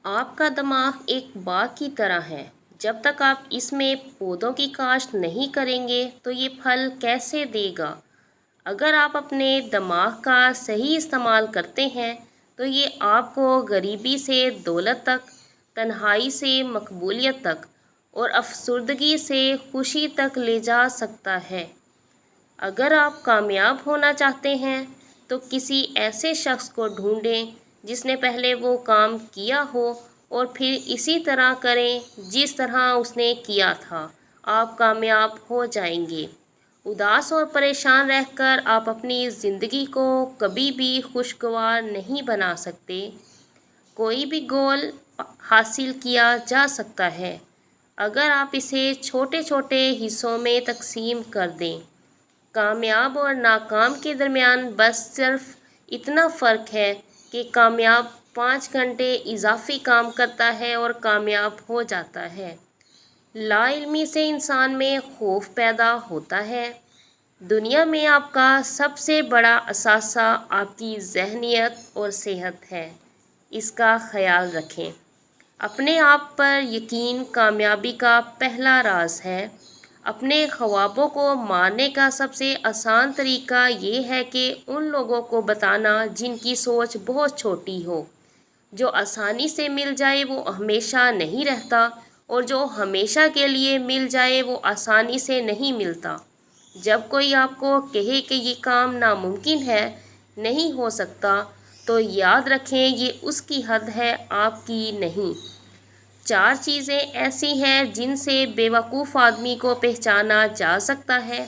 آپ کا دماغ ایک باغ کی طرح ہے۔ جب تک آپ اس میں پودوں کی کاشت نہیں کریں گے تو یہ پھل کیسے دے گا؟ اگر آپ اپنے دماغ کا صحیح استعمال کرتے ہیں تو یہ آپ کو غریبی سے دولت تک، تنہائی سے مقبولیت تک اور افسردگی سے خوشی تک لے جا سکتا ہے۔ اگر آپ کامیاب ہونا چاہتے ہیں تو کسی ایسے شخص کو ڈھونڈیں جس نے پہلے وہ کام کیا ہو اور پھر اسی طرح کریں جس طرح اس نے کیا تھا۔ آپ کامیاب ہو جائیں گے۔ اداس اور پریشان رہ کر آپ اپنی زندگی کو کبھی بھی خوشگوار نہیں بنا سکتے۔ کوئی بھی گول حاصل کیا جا سکتا ہے اگر آپ اسے چھوٹے چھوٹے حصوں میں تقسیم کر دیں۔ کامیاب اور ناکام کے درمیان بس صرف اتنا فرق ہے کہ کامیاب 5 گھنٹے اضافی کام کرتا ہے اور کامیاب ہو جاتا ہے۔ لا علمی سے انسان میں خوف پیدا ہوتا ہے۔ دنیا میں آپ کا سب سے بڑا اثاثہ آپ کی ذہنیت اور صحت ہے۔ اس کا خیال رکھیں۔ اپنے آپ پر یقین کامیابی کا پہلا راز ہے۔ اپنے خوابوں کو مارنے کا سب سے آسان طریقہ یہ ہے کہ ان لوگوں کو بتانا جن کی سوچ بہت چھوٹی ہو۔ جو آسانی سے مل جائے وہ ہمیشہ نہیں رہتا اور جو ہمیشہ کے لیے مل جائے وہ آسانی سے نہیں ملتا۔ جب کوئی آپ کو کہے کہ یہ کام ناممکن ہے، نہیں ہو سکتا، تو یاد رکھیں یہ اس کی حد ہے، آپ کی نہیں۔ 4 چیزیں ایسی ہیں جن سے بیوقوف آدمی کو پہچانا جا سکتا ہے۔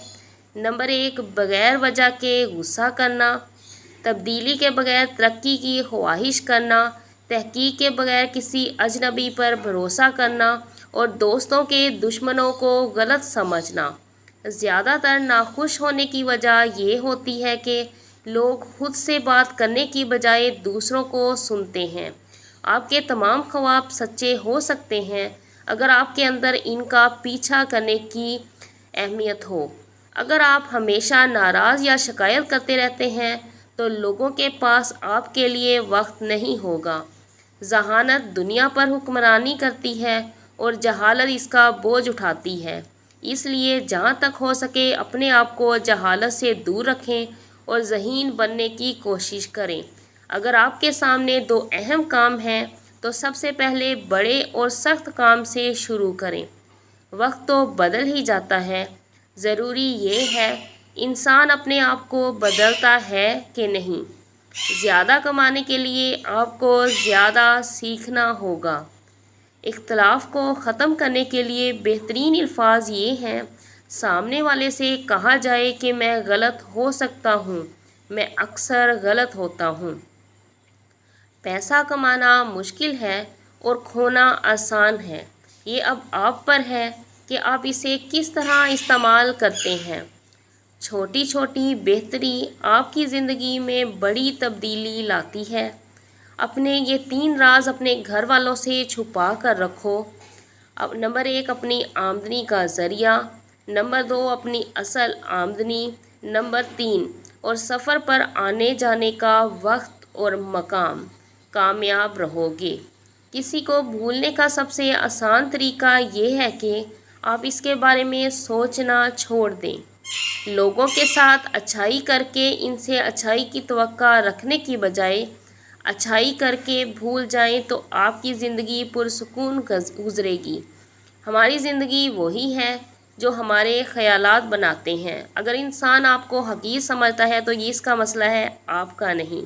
نمبر 1، بغیر وجہ کے غصہ کرنا، تبدیلی کے بغیر ترقی کی خواہش کرنا، تحقیق کے بغیر کسی اجنبی پر بھروسہ کرنا اور دوستوں کے دشمنوں کو غلط سمجھنا۔ زیادہ تر ناخوش ہونے کی وجہ یہ ہوتی ہے کہ لوگ خود سے بات کرنے کی بجائے دوسروں کو سنتے ہیں۔ آپ کے تمام خواب سچے ہو سکتے ہیں اگر آپ کے اندر ان کا پیچھا کرنے کی اہمیت ہو۔ اگر آپ ہمیشہ ناراض یا شکایت کرتے رہتے ہیں تو لوگوں کے پاس آپ کے لیے وقت نہیں ہوگا۔ ذہانت دنیا پر حکمرانی کرتی ہے اور جہالت اس کا بوجھ اٹھاتی ہے۔ اس لیے جہاں تک ہو سکے اپنے آپ کو جہالت سے دور رکھیں اور ذہین بننے کی کوشش کریں۔ اگر آپ کے سامنے 2 اہم کام ہیں تو سب سے پہلے بڑے اور سخت کام سے شروع کریں۔ وقت تو بدل ہی جاتا ہے۔ ضروری یہ ہے انسان اپنے آپ کو بدلتا ہے کہ نہیں۔ زیادہ کمانے کے لیے آپ کو زیادہ سیکھنا ہوگا۔ اختلاف کو ختم کرنے کے لیے بہترین الفاظ یہ ہیں، سامنے والے سے کہا جائے کہ میں غلط ہو سکتا ہوں، میں اکثر غلط ہوتا ہوں۔ پیسہ کمانا مشکل ہے اور کھونا آسان ہے۔ یہ اب آپ پر ہے کہ آپ اسے کس طرح استعمال کرتے ہیں۔ چھوٹی چھوٹی بہتری آپ کی زندگی میں بڑی تبدیلی لاتی ہے۔ اپنے یہ 3 راز اپنے گھر والوں سے چھپا کر رکھو۔ نمبر 1، اپنی آمدنی کا ذریعہ۔ نمبر 2، اپنی اصل آمدنی۔ نمبر 3، اور سفر پر آنے جانے کا وقت اور مقام۔ کامیاب رہو گے۔ کسی کو بھولنے کا سب سے آسان طریقہ یہ ہے کہ آپ اس کے بارے میں سوچنا چھوڑ دیں۔ لوگوں کے ساتھ اچھائی کر کے ان سے اچھائی کی توقع رکھنے کی بجائے اچھائی کر کے بھول جائیں تو آپ کی زندگی پرسکون گزرے گی۔ ہماری زندگی وہی ہے جو ہمارے خیالات بناتے ہیں۔ اگر انسان آپ کو حقیر سمجھتا ہے تو یہ اس کا مسئلہ ہے، آپ کا نہیں۔